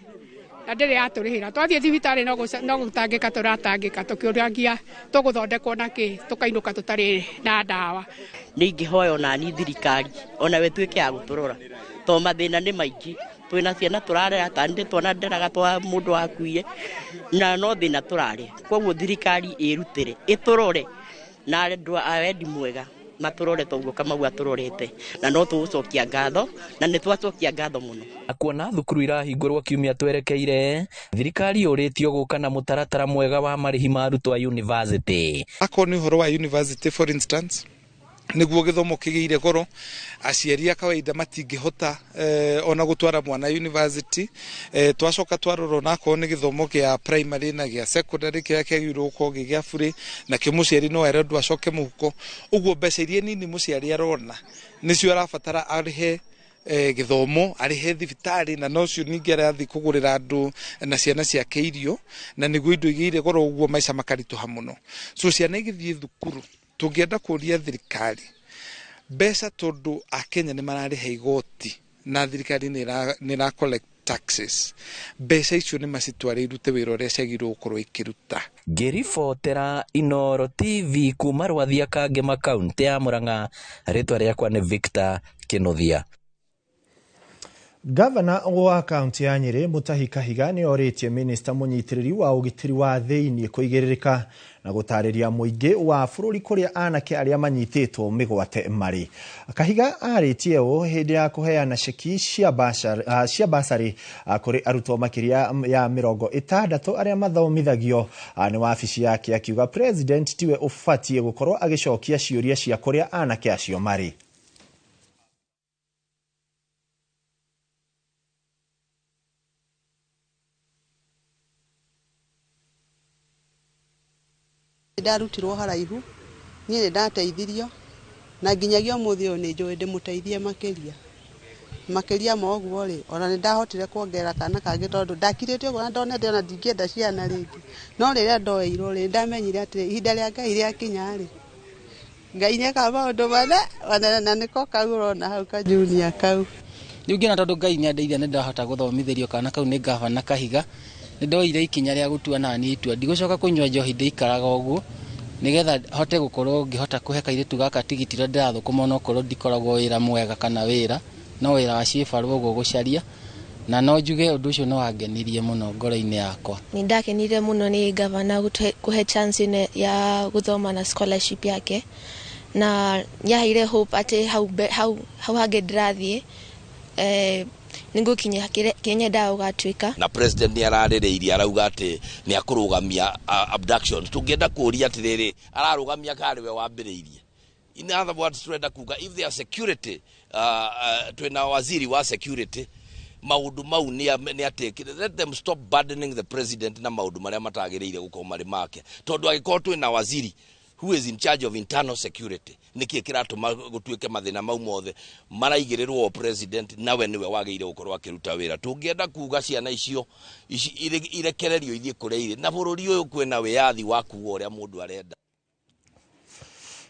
[SPEAKER 6] na ndĩrĩ yatũrĩhĩra. Twathiĩ thibitarĩ no gũtangĩka tũratangĩka, tũkĩũragia tũgũthondekwo na kĩ, tũkainũka tũtarĩ na ndawa.
[SPEAKER 7] Nĩingĩhoya ona ni thirikari ona we tuĩke ya gũtũrora, to mathĩna nĩ maingĩ. Twĩna ciana tũrarera, tandĩ twana nderaga twa mũndũ wakuie, na no thĩna tũrarĩa. Koguo thirikari ĩrutĩre ĩtũrore na andũ a wendi mwega matũrore toguo Kamau atũrorete, na no tũgũcokia ngatho na nĩtwacokia ngatho mũno.
[SPEAKER 9] Akuona thukuru irahingũrwo kiumia twerekeire, thirikari yũrĩtio gũka na mũtaratara mwega wa marĩhi ma arutwo a university.
[SPEAKER 3] Akorwo nĩ ũhoro wa university for instance, nĩguo gĩthomo kĩgĩire goro, aciari a kawaida matingĩhota ona gũtwara mwana university, twacoka twarorwo na akorwo nĩ gĩthomo gĩa primary na gĩa secondary kĩrĩa kĩagĩrĩirwo gũkorwo gĩa bure, na kĩ mũciari no erendwo acoke mũhuko. Ũguo mbeca iria nini mũciari arona nĩcio arabatara arĩhe gĩthomo, arĩhe thibitarĩ, na nocio ningĩ arathiĩ kũgũrĩra andũ na ciana ciake irio, na nĩguo indo igĩire goro, ũguo maica makaritũha mũno. So ciana igĩthiĩ thukuru, tũngĩenda kũria thirikari mbeca, tondũ Akenya nĩ mararĩha igoti na thirikari nĩ collect taxes, mbeca icio nĩ macitware irute wĩra ũrĩa ciagĩrĩirwo gũkorwo ikĩruta.
[SPEAKER 9] Ngĩribotera Inooro TV kuma Rwathia Kangema kaunti ya Murang'a, rĩtwa rĩakwa nĩ Victor Kĩnuthia.
[SPEAKER 2] Gavana wa kaunti ya Nyeri Mutahi Kahiga nĩ orĩtie minista mũnyitĩrĩri wa ũgitĩri wa thĩinĩ kũigĩrĩrĩka na gũtarĩria mũingĩ wa bũrũri kũrĩa anake arĩa manyitĩtwo mĩgwate marĩ. Kahiga arĩtie ũũ hĩndĩ ya kũheana ceki cia basarĩ kũrĩ arutwo makĩria ya 60 arĩa mathomithagio nĩ wabici yake, akiuga president tiwe ũbatiĩ gũkorwo agĩcokia ciũria cia kũrĩa anake acio marĩ.
[SPEAKER 8] Ndarutirwo haraihu, niĩ ndateithirio na nginyagia ũmũthĩ ũyũ nĩ njũĩ ndĩmũteithie makĩria ma ũguo rĩ, ona nĩ ndahotire kuongerera kana kangĩ tondũ ndakirĩtio ũguo na ndonete ona ndingĩenda ciana rĩngĩ, no rĩrĩa ndoeirwo rĩ ndamenyire atĩ ihinda rĩa Ngai rĩakinya rĩ, Ngai nĩeka maũndũ manene, na nĩko kau ũrona hau ka junior kau.
[SPEAKER 10] Rĩu ngĩona tondũ Ngai nĩandeithia nĩ ndahota gũthomithĩrio kana kau nĩ Gavana Kahiga, ndoire ikinya rĩa gũtua nani itua ndigũcoka kũnyua njohi ndĩikaraga ũguo, nĩgetha hote gũkorwo ngĩhota kũhe kairĩtu gaka tigiti rĩa ndĩrathũkũma ona okorwo ndikoragwo wĩra mwega kana wĩra no wĩra wa ciĩbarũ ũguo gũcaria, na no njuge ũndũ ũcio nĩ wangenirie mũno ngoro-inĩ yakwa.
[SPEAKER 26] Nĩ ndakenire mũno nĩ Gavana kũhe chance ya gũthoma na scholarship yake, na yaheire hope atĩ hau hangĩ ndĩrathiĩ nĩngũkinya Kenya ndagatuĩka.
[SPEAKER 5] Na president nĩ ararĩrĩirie arauga atĩ nĩ akũrũgamia abductions. Tũngĩenda kũria atĩrĩrĩ ararũgamia karĩ we wambĩrĩirie. In other words, turenda kuga if there security, twĩna waziri wa security, maũndũ mau nĩ atĩ let them stop burdening the president na maũndũ marĩa matagĩrĩire gũkorwo marĩ make, tondũ agĩkorwo twĩna waziri who is in charge of internal security, nĩkĩĩ kĩratũma gũtuĩke mathĩna mau mothe maraigĩrĩrwo president nawe nĩwe wagĩrĩire gũkorwo akĩruta wĩra. Tũngĩenda kuga ciana icio irekererio ithiĩ kũrĩa irĩ, na bũrũri ũyũ kwĩna wĩyathi wa kuga ũrĩa mũndũ arenda.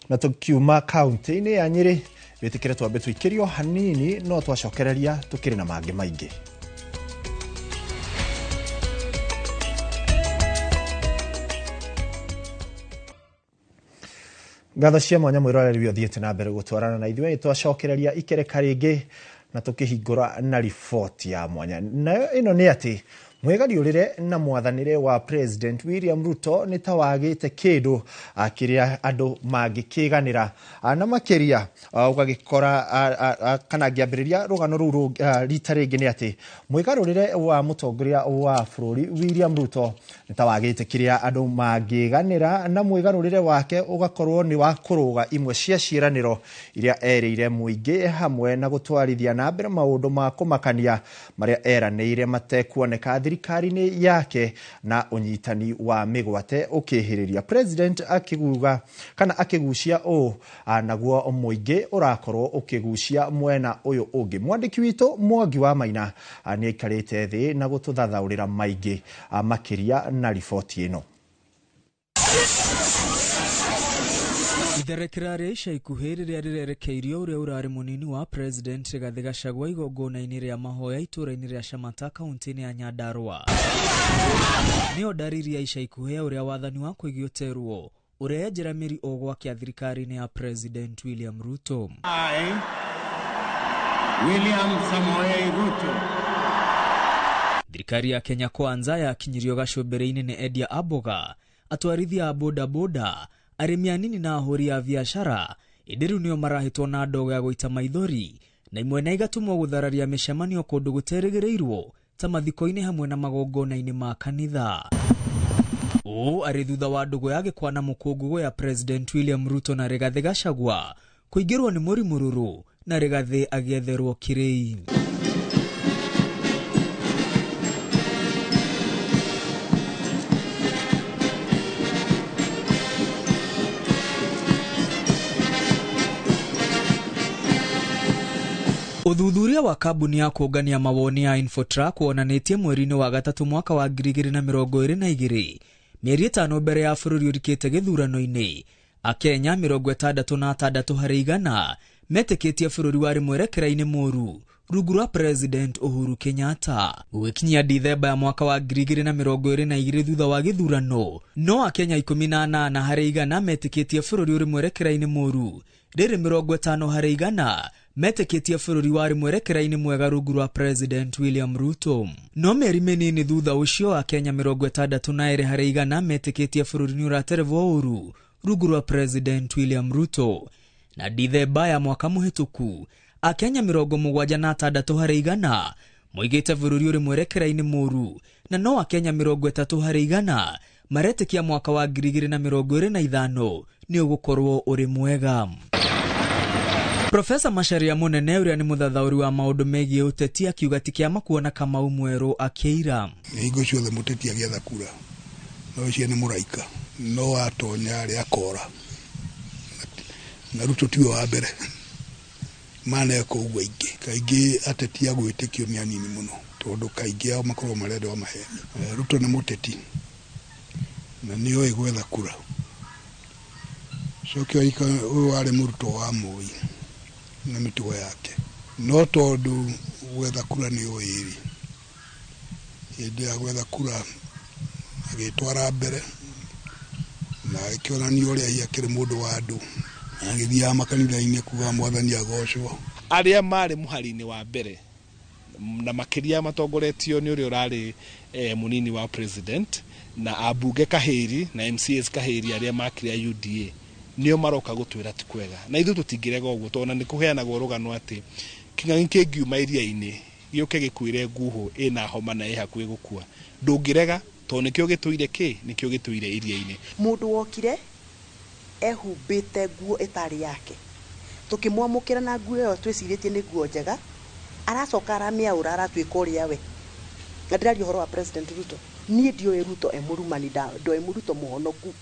[SPEAKER 2] Na tukiuma kaunti-inĩ ya Nyeri wĩtĩkĩre twambe tũikĩrio hanini no twacokereria tũkĩrĩ na mangĩ maingĩ. Ngatho cia mwanya mwĩroreri ũthiĩte na mbere gũtwarana na ithuĩ twacokereria ikereka rĩngĩ na tũkĩhingũra na riboti ya mwanya. Nayo ĩno nĩ atĩ Mwegariũrĩre na mwathanĩre wa President William Ruto nĩ ta wagĩte kĩndũ kĩrĩa andũ mangĩkĩganĩra na makĩria ũgagĩkora kana ngĩambĩrĩria rũgano rũu rita rĩngĩ nĩ atĩ mwĩgarũrĩre wa mũtongoria wa bũrũri William Ruto nĩ ta wagĩte kĩrĩa andũ mangĩganĩra na mwĩgarũrĩre wake ũgakorwo nĩ wa kũrũga imwe cia ciĩranĩro iria erĩire mũingĩ hamwe na gũtwarithia na mbere maũndũ ma kũmakania marĩa eranĩire matekuoneka thirikari-inĩ yake na ũnyitani wa mĩgwate ũkĩhĩrĩria. President akĩguga kana akĩgucia naguo mũingĩ ũrakorwo ũkĩgucia mwena ũyũ ũngĩ. Mwandĩki witũ Mwangi wa Maina nĩ aikarĩte thĩ na gũtũthathaũrĩra maingĩ makĩria na riboti ĩno.
[SPEAKER 11] Itherekera rĩa ica ikuhĩ rĩrĩa rĩrerekeirio ũrĩa ũrarĩ mũnini wa President Rigathi Gachagua igongona-inĩ rĩa mahoya itũra-inĩ rĩa Shamata kaunti-inĩ ya Nyandarua. Nĩyo ndariri ya ica ikuhĩ ya ũrĩa wathani wa kũigĩũterwo ũreyenjera mĩri ũgwakia thirikari-inĩ ya President William Ruto.
[SPEAKER 22] William Samoei Ruto.
[SPEAKER 11] Thirikari ya Kenya Kwanza yakinyirio gacũmbĩrĩ-inĩ nĩ Edia Aboga, atwarithia a bodaboda, arĩmi anini na ahũri a biashara, ĩndĩ rĩu nĩo marahĩtwo na ndogo ya gũita maithori na imwe na igatumwo gũthararia mĩcemanio kũndũ gũterĩgĩrĩirwo ta mathiko-inĩ hamwe na magongona-inĩ ma kanitha. Arĩ thutha wa ndogo ya gĩkwa na mũkũngũgũ ya President William Ruto na Rigathi Gachagua kũingĩrwo nĩ mũrimũ rũrũ na Rigathi agĩetherwo Kirĩi. Uthuthuria wa kambuni ya kũngania mawoni ya Infotrack wonanĩtie mweri-inĩ wa gatatũ mwaka wa 2022 mĩeri 5 mbere ya bũrũri ũrikĩte gĩthurano-inĩ, Akenya 66% harĩ igana metĩkĩtie bũrũri warĩ mwerekera-inĩ mũru rungu rwa President Uhuru Kenyatta. Gũkinyia Dithemba ya mwaka wa 2022 thutha wa gĩthurano, no Akenya 18 harĩ igana metĩkĩtie bũrũri ũrĩ mwerekera-inĩ mũru, rĩrĩ 50 harĩ igana metĩkĩtie bũrũri warĩ mwerekera-inĩ mwega rungu rwa President William Ruto. No mĩeri mĩnini thutha ũcio, Akenya 62 harĩ igana metĩkĩtie bũrũri nĩ ũraterevwo ũru rungu rwa President William Ruto. Na Dithemba ya mwaka mũhĩtũku, Akenya 76 harĩ igana moigĩte bũrũri ũrĩ mwerekera-inĩ mũru, na no Akenya 30 harĩ igana maretĩkia mwaka wa 2025 nĩ ũgũkorwo ũrĩ mwega. Profesa Macharia Munene ũrĩa nĩ mũthathaũri wa maũndũ megiĩ ũteti akiuga ti kĩama kuona Kamau mwerũ akĩira.
[SPEAKER 12] Hingo ciothe mũteti agĩetha kura, no cia nĩ mũraika, no atonya arĩa akora. Na Ruto tiwe wa mbere maneko ũguo aingĩ. Kaingĩ ateti a gwĩtĩkio nĩ anini mũno, tondũ kaingĩ ao makorwo marenda wa maheni. Ruto nĩ mũteti na nĩoĩ gwetha kura. Cokio ũyũ warĩ mũrutwo wa Moi na mĩtugo yake, no tondũ gwetha kura nĩ oĩrĩ. Hĩndĩ ya gwetha kura agĩtwara mbere na akĩonania ũrĩa akĩrĩ mũndũ wa andũ, agĩthiaga makanitha-inĩ kuuga mwathani agocwo.
[SPEAKER 13] Arĩa marĩ mũhari-inĩ wa mbere na makĩria matongoretio nĩ ũrĩa ũrarĩ mũnini wa President na ambunge kahĩri na MCAs kahĩri arĩa makĩrĩ UDA nĩo maroka gũtwĩra ti kwega, na ithuĩ tũtingĩrega ũguo, tondũ nĩ kũheanagwo rũgano atĩ kĩng'ang'i kĩngiuma iria-inĩ gĩũke gĩkuĩre nguhũ ĩna homa na ĩ hakuhĩ gũkua. Ndũngĩrega, tondũ nĩkĩo gĩtũire nĩkĩo gĩtũire iria-inĩ.
[SPEAKER 14] Mũndũ wokire ehumbĩte nguo ĩtarĩ yake, tũkĩmwamũkĩra na nguo ĩyo twĩcirĩtie nĩ nguo njega, aracoka aramĩaũra aratuĩka ũrĩa we. Na ndĩraria ũhoro wa President Ruto, niĩ ndiũĩ Ruto mũrumani, ndoĩ Ruto mũhonoku.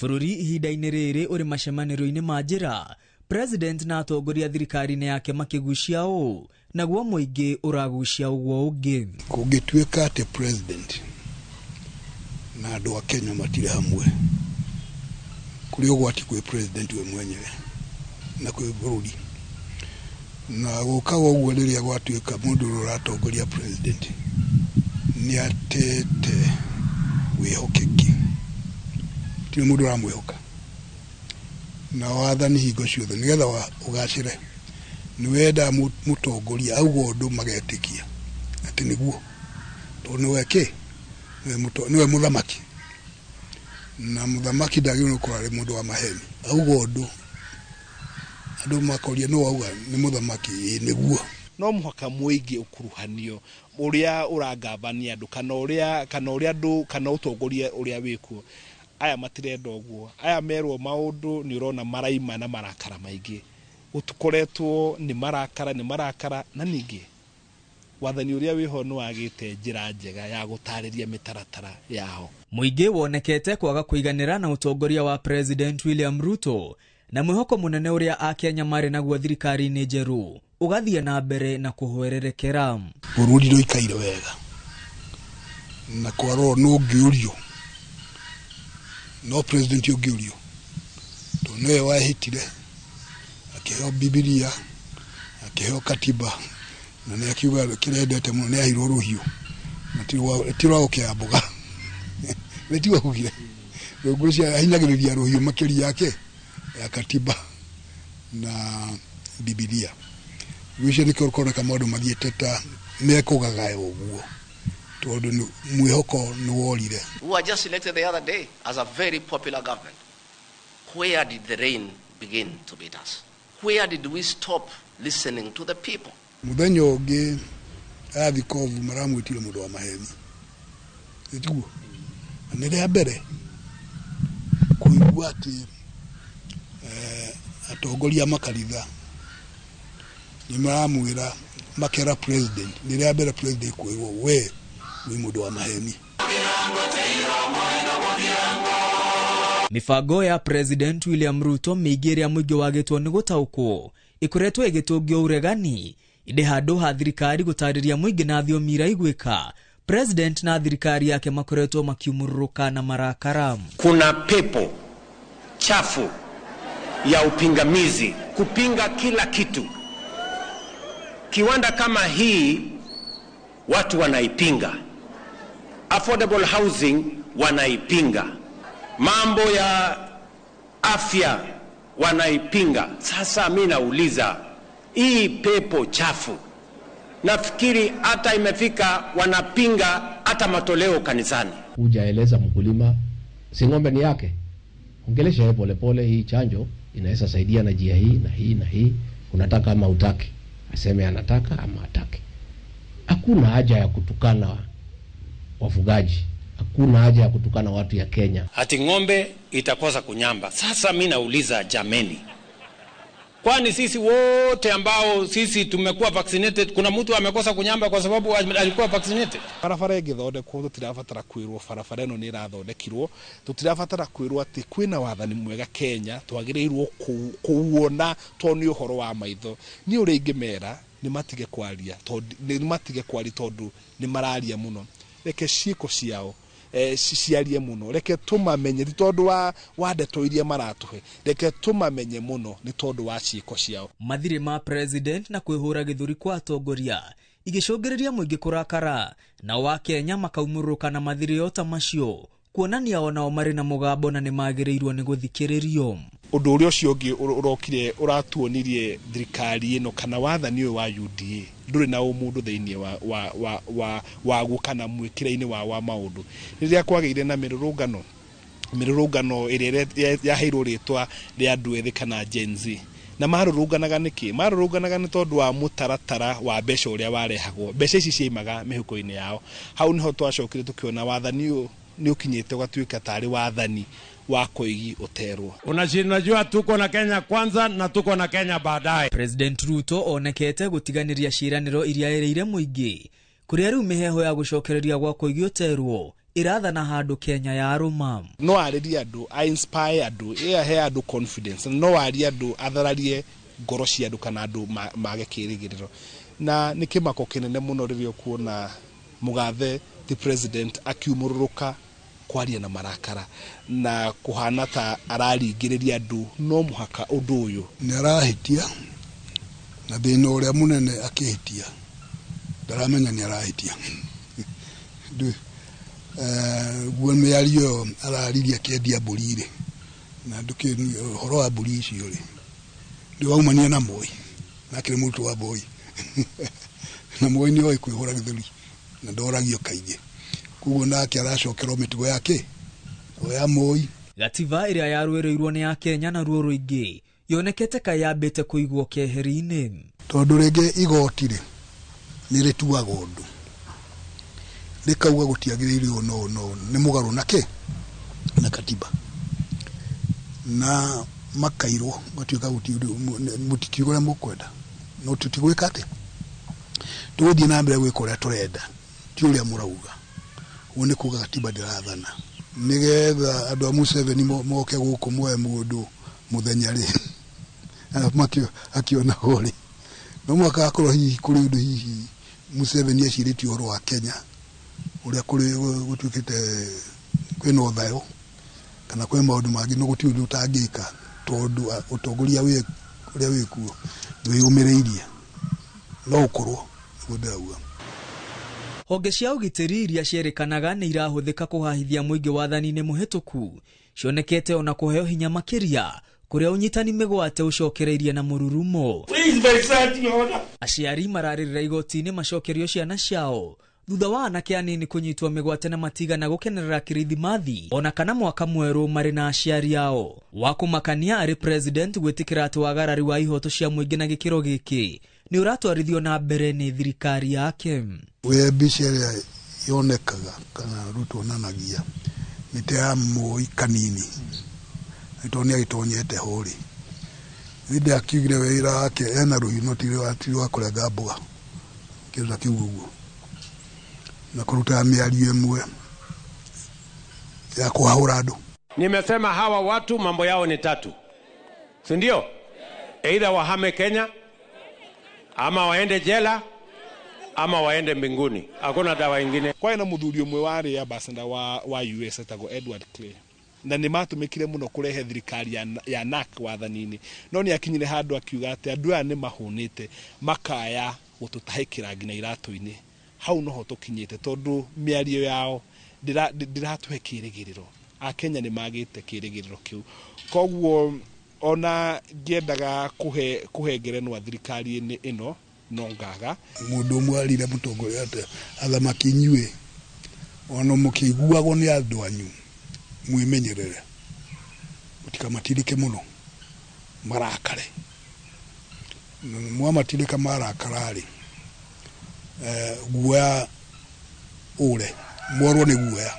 [SPEAKER 11] Bũrũri ihinda-inĩ rĩrĩ ũrĩ macemanĩrio-inĩ ma njĩra, President na atongoria thirikari-inĩ yake makĩgucia ũũ, naguo mũingĩ ũragucia ũguo ũngĩ.
[SPEAKER 12] Kũngĩtuĩka atĩ President na andũ a Kenya matirĩ hamwe, kũrĩ ũgwati kwĩ President we mwenyewe na kwĩ bũrũri. Na gũkaga ũguo rĩrĩa gwatuĩka mũndũ ũrĩa ũratongoria President nĩ atete wĩhokeki, ti mũndũ ũramwĩhoka. Na wathani hingo ciothe nĩgetha ũgacĩre nĩ wenda mũtongoria auga ũndũ magetĩkia atĩ nĩguo, to niwe ke niwe muthamaki na muthamaki ndagĩrĩirwo gũkorwo arĩ mũndũ wa maheni auga ũndũ andũ makoria no auga nĩ muthamaki nĩguo
[SPEAKER 13] no mũhaka mũingĩ ũkuruhanio ũrĩa ũrangavania andũ kana ũrĩa andũ kana ũtongoria ũrĩa wĩkuo aya matirenda ũguo aya merwo maũndũ nĩ ũrona maraima na marakara maingĩ gũtukoretwo nĩ marakara na ningĩ wathani ũrĩa wĩho nĩ wagĩte njĩra njega ya gũtarĩria mĩtaratara yao.
[SPEAKER 11] Mũingĩ wonekete kwaga kũiganĩra na ũtongoria wa President William Ruto na mwĩhoko mũnene ũrĩa Akenya marĩ naguo thirikari-inĩ njerũ ũgathiĩ na mbere na kũhwererekera.
[SPEAKER 12] Bũrũri ndũikaire wega na kwarwo no ngĩũrio no president ũngĩũrio to nĩwe wahĩtire akĩheo Biblia akĩheo katiba na nĩ akiuga kĩrendete mũno nĩ ahirwo rũhiũ na tirwa gũkĩa mboga nĩ tiwa kugire rũgũ cia ahinyagĩrĩria rũhiũ makĩria yake ya katiba na Biblia wicio nĩ kũrũkona kama andũ mathiĩte ta mekũgagae ũguo tondũ mwĩhoko nĩ worire.
[SPEAKER 15] We were just elected the other day as a very popular government. Where did the rain begin to beat us? Where did we stop listening to the people?
[SPEAKER 12] Mũthenya ũngĩ athikovu maramwĩtire mũndũ wa maheni nĩtuo nĩ rĩa mbere kũigua atĩ atongoria makanitha nĩ maramwĩra makera president nĩ rĩa mbere president kwĩrwo we nĩ mũndũ wa maheni.
[SPEAKER 11] Mibango ya President William Ruto mĩingĩ ĩrĩa mũingĩ wagĩtwo nĩ gũtaũkwo ĩkoretwo ĩgĩtũngio ũregani ĩndĩ handũ ha thirikari gũtarĩria mũingĩ na thiomi iraiguĩka President na thirikari yake makoretwo makiumũrũrũka na marakara.
[SPEAKER 16] Kuna pepo chafu ya upingamizi kupinga kila kitu. Kiwanda kama hii watu wanaipinga, affordable housing wanaipinga, mambo ya afya wanaipinga. Sasa mimi nauliza hii pepo chafu nafikiri hata imefika wanapinga hata matoleo kanisani.
[SPEAKER 17] Hujaeleza mkulima si ng'ombe ni yake, ongelesha yeye polepole, hii chanjo inaweza saidia na njia hii na hii na hii, unataka ama utaki, aseme anataka ama ataki. Hakuna haja ya kutukana wafugaji, hakuna haja ya kutukana watu ya Kenya.
[SPEAKER 16] Ati ng'ombe itakosa kunyamba. Sasa mimi nauliza jameni, kwani sisi wote ambao sisi tumekuwa vaccinated kuna mtu amekosa kunyamba kwa sababu alikuwa vaccinated?
[SPEAKER 13] Barabara ĩgĩthondekwo tutirabatara kwĩrwo barabara ĩno nĩ irathondekirwo, tutirabatara kwĩrwo atĩ kwĩna wathani mwega Kenya twagĩrĩirwo kuona to nĩ ũhoro wa maitho. Ni ũrĩa ingĩmera nĩ matige kwaria tondũ nĩ mararia mũno. Reke ciĩko ciao ciarie muno, reke tumamenye ni tondu wa ndeto iria maratuhe, reke tumamenye muno ni tondu wa ciĩko ciao.
[SPEAKER 11] Mathiri ma President na kwĩhũra gĩthũri kwa atongoria igĩcũngĩrĩria mũingĩ kũrakara na wa Kenya makaumũrũka na mathiri ota macio kuonania onao marĩ na mũgambo na nĩ magĩrĩirwo nĩ gũthikĩrĩrio.
[SPEAKER 13] Ũndũ ũrĩa ũcio ũngĩ ũrokire ũratuonirie thirikari ĩno kana wathani ũyũ wa UDA ndũrĩ na ũmũndũ thĩinĩ wa gũkana mwĩkĩra-inĩ wa maũndũ. Rĩrĩa kwagĩire na mĩrũrũngano ĩrĩa yaheirwo rĩtwa rĩa andũ ethĩ kana Gen Z, na marũrũnganaga nĩkĩ? Marũrũnganaga nĩ tondũ wa mũtaratara wa mbeca ũrĩa warehagwo. Mbeca ici ciaimaga mĩhuko-inĩ yao. Hau niho twacokire tukiona wathani ũyũ nĩ ũkinyĩte gũtuĩka tarĩ wathani wa koigi uterwo.
[SPEAKER 17] Unajua tuko na Kenya kwanza na tuko na Kenya baadaye.
[SPEAKER 11] President Ruto onekete gũtiganĩria ciĩranĩro iria erĩire mũingĩ kũrĩa rĩu mĩheho ya gũcokereria gwa koigi uterwo irathana handũ Kenya ya arũma.
[SPEAKER 13] No arĩria andũ, a inspire andũ, he andũ confidence, no aria andũ athararie ngoro cia andũ kana andũ mage kĩrĩgĩrĩro. Na nĩ kĩmako kĩnene mũno rĩrĩa kuona mũgathe the president akiumũrũrũka kwaria na marakara na kuhana ta araringĩrĩria andũ. No mũhaka ũndũ ũyũ
[SPEAKER 12] nĩ arahĩtia na thĩna ũrĩa mũnene akĩhĩtia ndaramenya nĩ arahĩtia guo mĩario arariria kĩendia mbũri irĩ na ũhoro wa mbũri icio rĩ ndĩwaumania na Moi na kĩrĩ mũrutwo wa Moi na Moi nĩ oĩ kwĩhũra gĩthũri na ndoragio kaingĩ. kugo nake aracokerwo mitugo yake oya Moi.
[SPEAKER 11] Gatiba iria yarwereirwo ni ya Kenya na ruo ruingi yonekete kayambite kuigwo keheri-ini
[SPEAKER 12] tondu rege igotire nirituaga undu rikauga gutiagiriirio no ni mugaru nake na katiba na makairwo gatuika mutitigo le mukwenda no tutigwika ate tuthii na mbere gwikora turenda ti uria murauga wone kuga katiba ndirathana nigetha andu a Museveni moke guku mwe mundu muthenya ri makio akiona hori no mwaka akorwo hihi kuri undu hihi Museveni eciritio ro wa Kenya uria kuri gutukite kwina uthayo kana kwe maundu mangi no guti undu utangika tondu utongoria we uria wikuo nduyumireirie no ukorwo gudauga.
[SPEAKER 11] Honge cia ugitiri iria cierikanaga ni irahuthika kuhahithia muingi wathani-ini muhituku cionekete ona kuheo hinya makiria kuria unyitani migwate ucokereirie na mururumo. Aciari mararirira igoti-ini macokerio ciana ciao thutha wa anake anini kunyitwo migwate na matiga na gukenerera kirithimathi ona kana mwaka mweru mari na aciari ao. Wakumakania ari president gwitikira ati wagarari wa ihoto cia muingi na gikiro giki ni uratwarithio na mbere ni thirikari yake.
[SPEAKER 12] We biceria yonekaga kana Ruto nanagia mite ya Moi kanini itonia itonyete hori inde akigire wira wake ena ruhino tiri wa kurenga mboga kiza kiugugu na kuruta miario imwe ya kuhaura andu.
[SPEAKER 16] Nimesema hawa watu mambo yao ni tatu, si ndio? Either wahame Kenya ama waende jela ama waende mbinguni, hakuna dawa ingine.
[SPEAKER 13] Kwa ina muthuri umwe wari ambassador wa US etagwo Edward Clay na ni matumikire muno kurehe thirikari ya NAC wathanini no ni akinyire handu akiuga ati andu aya ni mahunite makaya gututahikira ngina iratu-ini hau noho tukinyite tondu miario yao ndiratuhe kirigiriro a Kenya ni magite kirigiriro kiu koguo ona ngiendaga kuhengerenwa thirikari ino no ngaga
[SPEAKER 12] mundu mwarire mutongoria ate athamaki nyue ono mukiguagwo ni andu anyu mwimenyerere mutikamatirike muno marakare mwamatirika marakarari guoya ure morwo ni guoya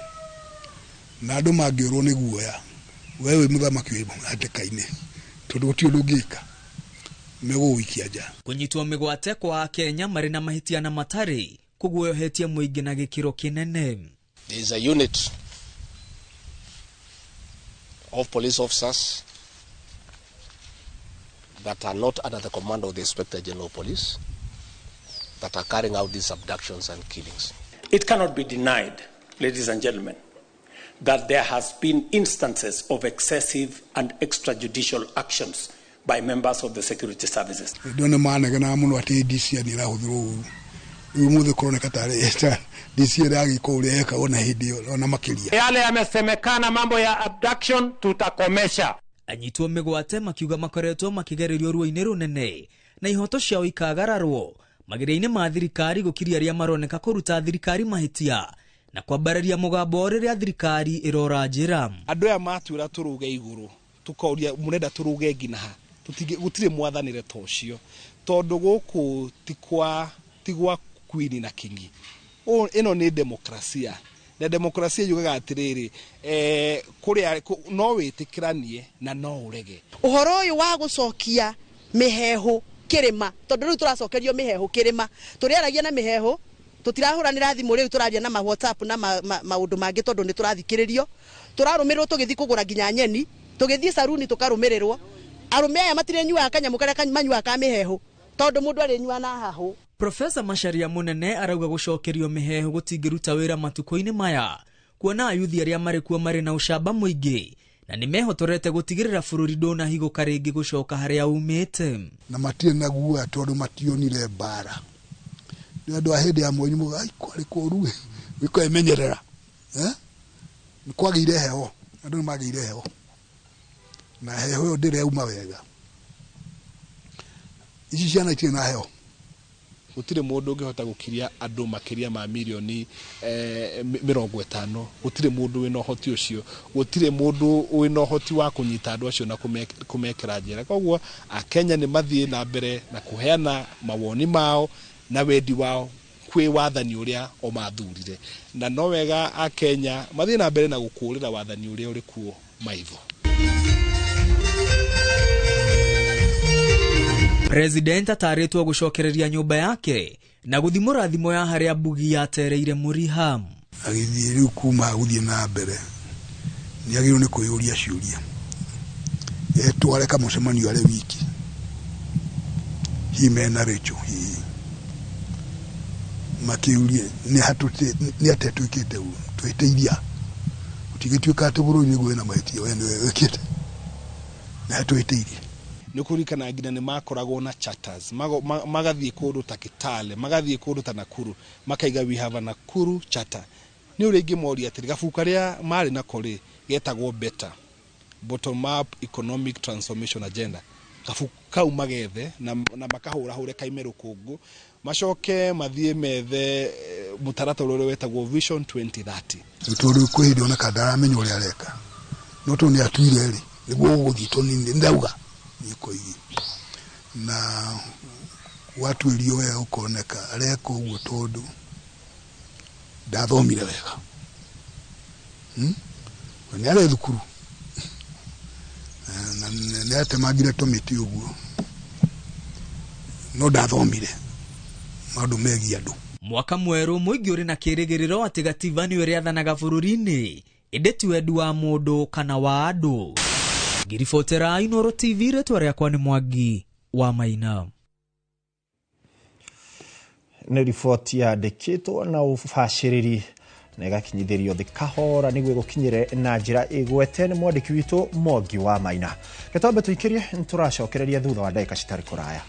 [SPEAKER 12] na andu mangiorwo ni guoya wewe muthamaki wi atekaine tondu guti undu ngika mego wikia ja.
[SPEAKER 11] Kunyitwo migwate kwa Kenya mari na mahitia na matari kuguoyohetie muingi na gikiro kinene.
[SPEAKER 4] There is a unit of police officers that are not under the command of the Inspector General of Police that are carrying out these abductions and killings.
[SPEAKER 16] It cannot be denied, ladies and gentlemen, that there has been instances of excessive and extrajudicial actions by members of the security services.
[SPEAKER 12] Don't manage na muno ati DC ni rahudhuru. Umuthe korone katare eta DC ragi koleka ona hidio ona makiria.
[SPEAKER 16] Yale yamesemekana mambo ya abduction tutakomesha.
[SPEAKER 11] Anyitwo migwate makiuga makoretwo makigererio ruo-ini runene na ihoto ciao ikagararwo magire-ini ma thirikari gukiria aria maroneka kuruta thirikari mahitia na kwambararia mugambo riria thirikari irora njira.
[SPEAKER 13] Andu aya matura turuge iguru tukoria murenda turuge nginaha gutire mwathanire tocio tondu guku tigwa queen na kingi ino ni demokrasia na demokrasia yugaga atiriri kuria no witikiranie na no urege
[SPEAKER 14] uhoro uyu wa gucokia mihehu kirima tondu riu turacokerio mihehu kirima turiaragia na mihehu tutirahuranira thimu riu turaria na ma WhatsApp na maundu mangi tondu ni turathikiririo turarumirwo tugithi kugura ginya nyeni tugithi saruni tukarumirirwo arume aya matirenyua kanyamu karia kanywa ka mihehu tondu mundu arenyua na hahu.
[SPEAKER 11] Profesa Macharia Munene arauga gucokerio mihehu gutingiruta wira matuko-ini maya kuona ayuthi aria mari kuo mari na ucamba muingi na ni mehotorete gutigirira bururi ndona higuka ringi gucoka haria umite
[SPEAKER 12] na matire na guoya tondu mationire bara ni andu a hindi ya mwenyu mugai kwari kuruwe wiko emenyerera ni kwagire heho andu ni magire heho na heho yo ndire uma wega ici ciana itire na heho
[SPEAKER 13] gutire mundu ungihota gukiria andu makiria ma milioni 50 gutire mundu wina hoti ucio gutire mundu wina hoti wa kunyita andu acio na kumekera njera koguo akenya ni mathie na mbere na kuheana mawoni mao na wendi wao kwi wathani uria o mathurire na no wega akenya mathie na mbere na gukurira wathani uria uri kuo maitho.
[SPEAKER 11] President ataritwo gucokereria nyumba yake na guthimura thimo ya haria mbugi yatereire Muriham.
[SPEAKER 12] Agithie riu kuma guthie na mbere ni agirwo ni kuyuria ciuria tware kamucemanio ari wiki himena recho hi makiurie ni hatuti ni atetwikite twiteithia utigituika ati bururi gwe na maitio wene wekite na hatwiteithia
[SPEAKER 13] ni kurikana ngina ni makoragwo na charters magathie kundu ta Kitale magathie kundu ta Nakuru makaiga we have a Nakuru charter ni uri ingi moria ati gafuka ria mari na kore getagwo better bottom up economic transformation agenda gafuka umagethe na makahura hure kaimeru kungu macoke mathie methe mutarata uri wetagwo vision 2030
[SPEAKER 12] turu kwidio na kadara menyo uri areka no to ni atwire ri niguo guthito ni ndauga niko hii na watu ilio wewe ukoneka areko uguo tondu ndathomire wega ni ale thukuru na nete magire tomiti uguo no ndathomire maundu megi andu.
[SPEAKER 11] Mwaka mweru muingi uri na kirigiriro ati gatiba ni uri athanaga bururi-ini indi ti wendi wa mundu kana wa andu. Ngiribotera Inooro TV retwa riakwa ni Mwangi wa Maina.
[SPEAKER 2] Ni riboti yandikitwo na ubashiriri na igakinyithirio thikahora niguo gukinyire na njira igwete ni mwandiki witu Mwangi wa Maina. Getombe tuikirie nturacokereria thutha wa ndagika citari kuraya.